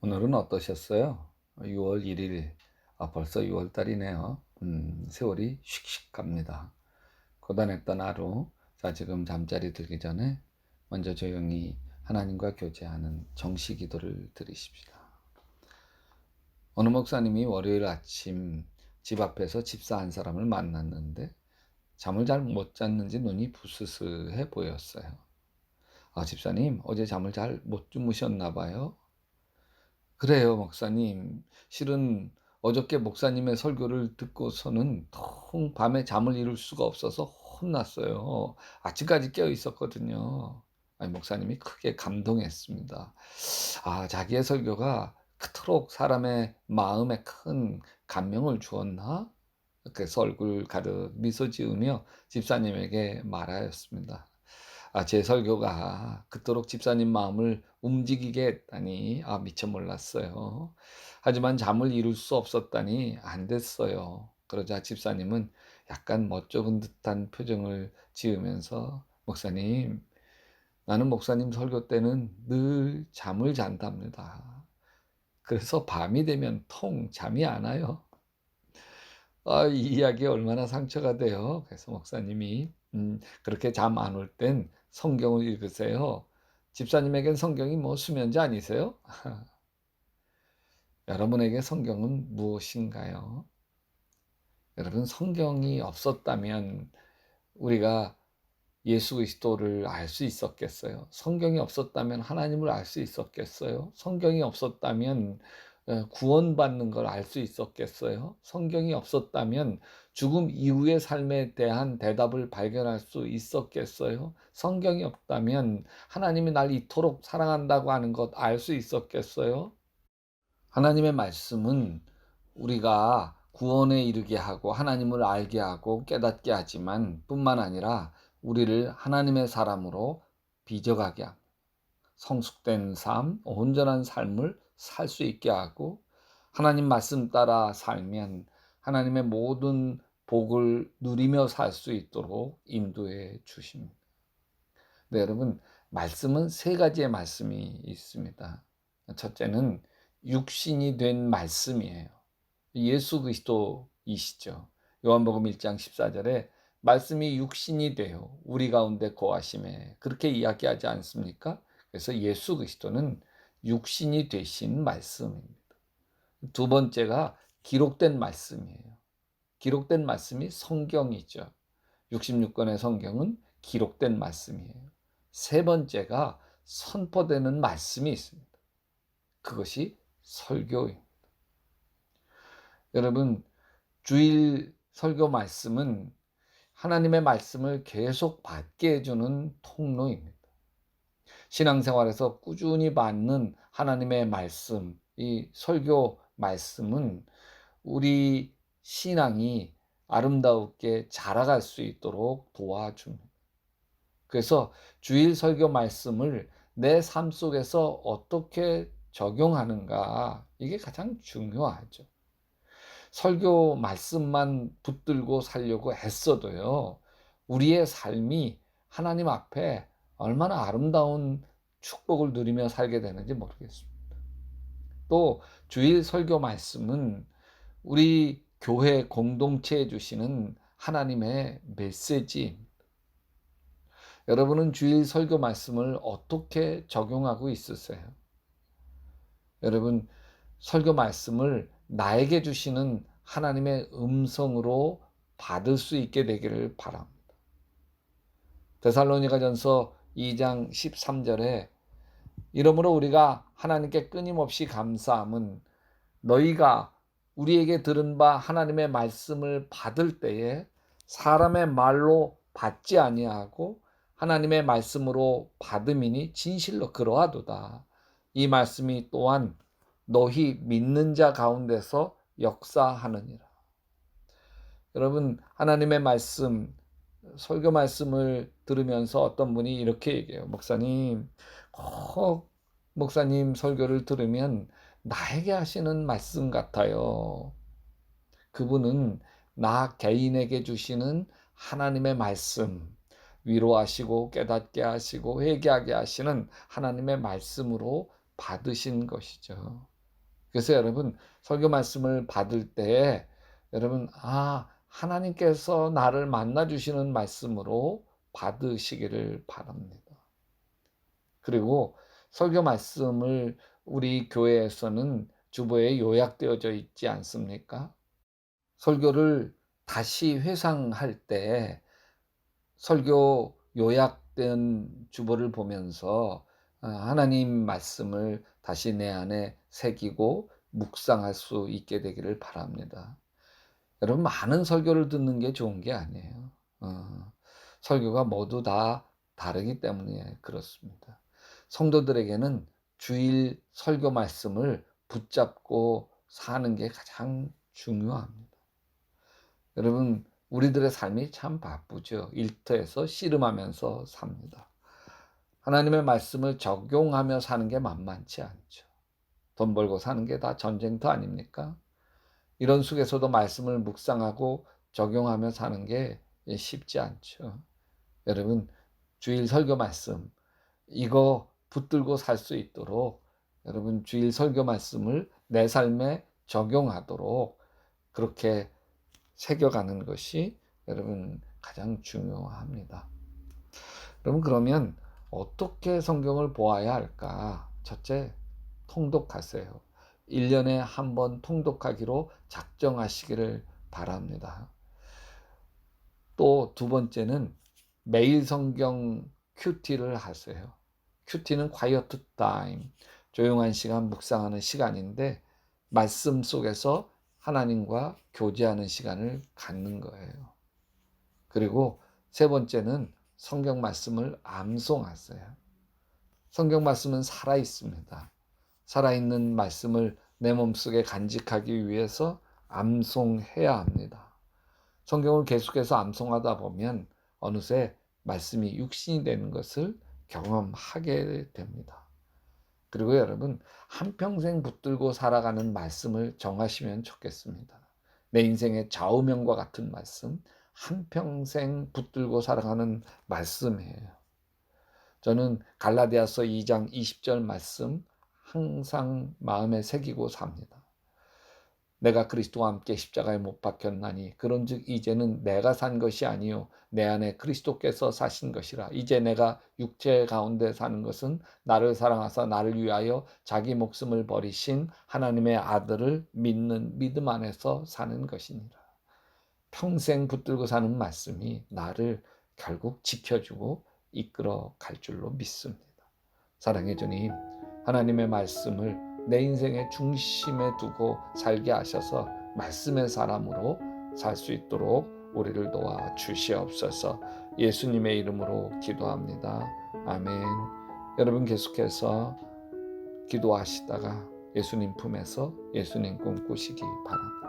오늘은 어떠셨어요? 6월 1일, 벌써 6월 달이네요. 세월이 슉슉 갑니다. 고단했던 하루, 자, 지금 잠자리 들기 전에 먼저 조용히 하나님과 교제하는 정시 기도를 드리십시다. 어느 목사님이 월요일 아침 집 앞에서 집사 한 사람을 만났는데 잠을 잘 못 잤는지 눈이 부스스해 보였어요. 집사님, 어제 잠을 잘 못 주무셨나 봐요. 그래요, 목사님. 실은 어저께 목사님의 설교를 듣고서는 통 밤에 잠을 이룰 수가 없어서 혼났어요. 아침까지 깨어 있었거든요. 아니, 목사님이 크게 감동했습니다. 자기의 설교가 그토록 사람의 마음에 큰 감명을 주었나? 그래서 얼굴 가득 미소 지으며 집사님에게 말하였습니다. 제 설교가 그토록 집사님 마음을 움직이게 했다니 미처 몰랐어요. 하지만 잠을 이룰 수 없었다니 안 됐어요. 그러자 집사님은 약간 멋쩍은 듯한 표정을 지으면서 목사님, 나는 목사님 설교 때는 늘 잠을 잔답니다. 그래서 밤이 되면 통 잠이 안 와요. 이 이야기 얼마나 상처가 돼요. 그래서 목사님이 그렇게 잠 안 올 땐 성경을 읽으세요. 집사님에겐 성경이 뭐 수면제 아니세요? 여러분에게 성경은 무엇인가요? 여러분, 성경이 없었다면 우리가 예수 그리스도를 알 수 있었겠어요? 성경이 없었다면 하나님을 알 수 있었겠어요? 성경이 없었다면 구원받는 걸 알 수 있었겠어요? 성경이 없었다면 죽음 이후의 삶에 대한 대답을 발견할 수 있었겠어요? 성경이 없다면 하나님이 날 이토록 사랑한다고 하는 것 알 수 있었겠어요? 하나님의 말씀은 우리가 구원에 이르게 하고 하나님을 알게 하고 깨닫게 하지만 뿐만 아니라 우리를 하나님의 사람으로 빚어가게 합니다. 성숙된 삶, 온전한 삶을 살 수 있게 하고 하나님 말씀 따라 살면 하나님의 모든 복을 누리며 살 수 있도록 인도해 주십니다. 네, 여러분, 말씀은 세 가지의 말씀이 있습니다. 첫째는 육신이 된 말씀이에요. 예수 그리스도이시죠. 요한복음 1장 14절에 말씀이 육신이 되어 우리 가운데 거하심에 그렇게 이야기하지 않습니까? 그래서 예수 그리스도는 육신이 되신 말씀입니다. 두 번째가 기록된 말씀이에요. 기록된 말씀이 성경이죠. 66권의 성경은 기록된 말씀이에요. 세 번째가 선포되는 말씀이 있습니다. 그것이 설교입니다. 여러분, 주일 설교 말씀은 하나님의 말씀을 계속 받게 해주는 통로입니다. 신앙생활에서 꾸준히 받는 하나님의 말씀, 이 설교 말씀은 우리 신앙이 아름답게 자라갈 수 있도록 도와줍니다. 그래서 주일 설교 말씀을 내 삶 속에서 어떻게 적용하는가, 이게 가장 중요하죠. 설교 말씀만 붙들고 살려고 애써도요, 우리의 삶이 하나님 앞에 얼마나 아름다운 축복을 누리며 살게 되는지 모르겠습니다. 또 주일 설교 말씀은 우리 교회 공동체에 주시는 하나님의 메시지입니다. 여러분은 주일 설교 말씀을 어떻게 적용하고 있으세요? 여러분, 설교 말씀을 나에게 주시는 하나님의 음성으로 받을 수 있게 되기를 바랍니다. 데살로니가전서 2장 13절에 이러므로 우리가 하나님께 끊임없이 감사함은 너희가 우리에게 들은 바 하나님의 말씀을 받을 때에 사람의 말로 받지 아니하고 하나님의 말씀으로 받음이니 진실로 그러하도다. 이 말씀이 또한 너희 믿는 자 가운데서 역사하느니라. 여러분, 하나님의 말씀, 설교 말씀을 들으면서 어떤 분이 이렇게 얘기해요. 목사님, 꼭 목사님 설교를 들으면 나에게 하시는 말씀 같아요. 그분은 나 개인에게 주시는 하나님의 말씀, 위로하시고 깨닫게 하시고 회개하게 하시는 하나님의 말씀으로 받으신 것이죠. 그래서 여러분 설교 말씀을 받을 때 여러분 하나님께서 나를 만나 주시는 말씀으로 받으시기를 바랍니다. 그리고 설교 말씀을 우리 교회에서는 주보에 요약되어져 있지 않습니까? 설교를 다시 회상할 때 설교 요약된 주보를 보면서 하나님 말씀을 다시 내 안에 새기고 묵상할 수 있게 되기를 바랍니다. 여러분 많은 설교를 듣는 게 좋은 게 아니에요. 설교가 모두 다 다르기 때문에 그렇습니다. 성도들에게는 주일 설교 말씀을 붙잡고 사는 게 가장 중요합니다. 여러분 우리들의 삶이 참 바쁘죠. 일터에서 씨름하면서 삽니다. 하나님의 말씀을 적용하며 사는 게 만만치 않죠. 돈 벌고 사는 게 다 전쟁터 아닙니까? 이런 속에서도 말씀을 묵상하고 적용하며 사는 게 쉽지 않죠. 여러분 주일 설교 말씀 이거 붙들고 살 수 있도록 여러분 주일 설교 말씀을 내 삶에 적용하도록 그렇게 새겨가는 것이 여러분 가장 중요합니다. 여러분 그러면 어떻게 성경을 보아야 할까? 첫째, 통독하세요. 1년에 한 번 통독하기로 작정하시기를 바랍니다. 또 두 번째는 매일 성경 큐티를 하세요. 큐티는 quiet time, 조용한 시간, 묵상하는 시간인데 말씀 속에서 하나님과 교제하는 시간을 갖는 거예요. 그리고 세 번째는 성경 말씀을 암송하세요. 성경 말씀은 살아 있습니다. 살아있는 말씀을 내 몸속에 간직하기 위해서 암송해야 합니다. 성경을 계속해서 암송하다 보면 어느새 말씀이 육신이 되는 것을 경험하게 됩니다. 그리고 여러분 한평생 붙들고 살아가는 말씀을 정하시면 좋겠습니다. 내 인생의 좌우명과 같은 말씀, 한평생 붙들고 살아가는 말씀이에요. 저는 갈라디아서 2장 20절 말씀 항상 마음에 새기고 삽니다. 내가 그리스도와 함께 십자가에 못 박혔나니 그런즉 이제는 내가 산 것이 아니요 내 안에 그리스도께서 사신 것이라. 이제 내가 육체 가운데 사는 것은 나를 사랑하사 나를 위하여 자기 목숨을 버리신 하나님의 아들을 믿는 믿음 안에서 사는 것이니라. 평생 붙들고 사는 말씀이 나를 결국 지켜주고 이끌어 갈 줄로 믿습니다. 사랑의 주님, 하나님의 말씀을 내 인생의 중심에 두고 살게 하셔서 말씀의 사람으로 살 수 있도록 우리를 도와 주시옵소서. 예수님의 이름으로 기도합니다. 아멘. 여러분 계속해서 기도하시다가 예수님 품에서 예수님 꿈꾸시기 바랍니다.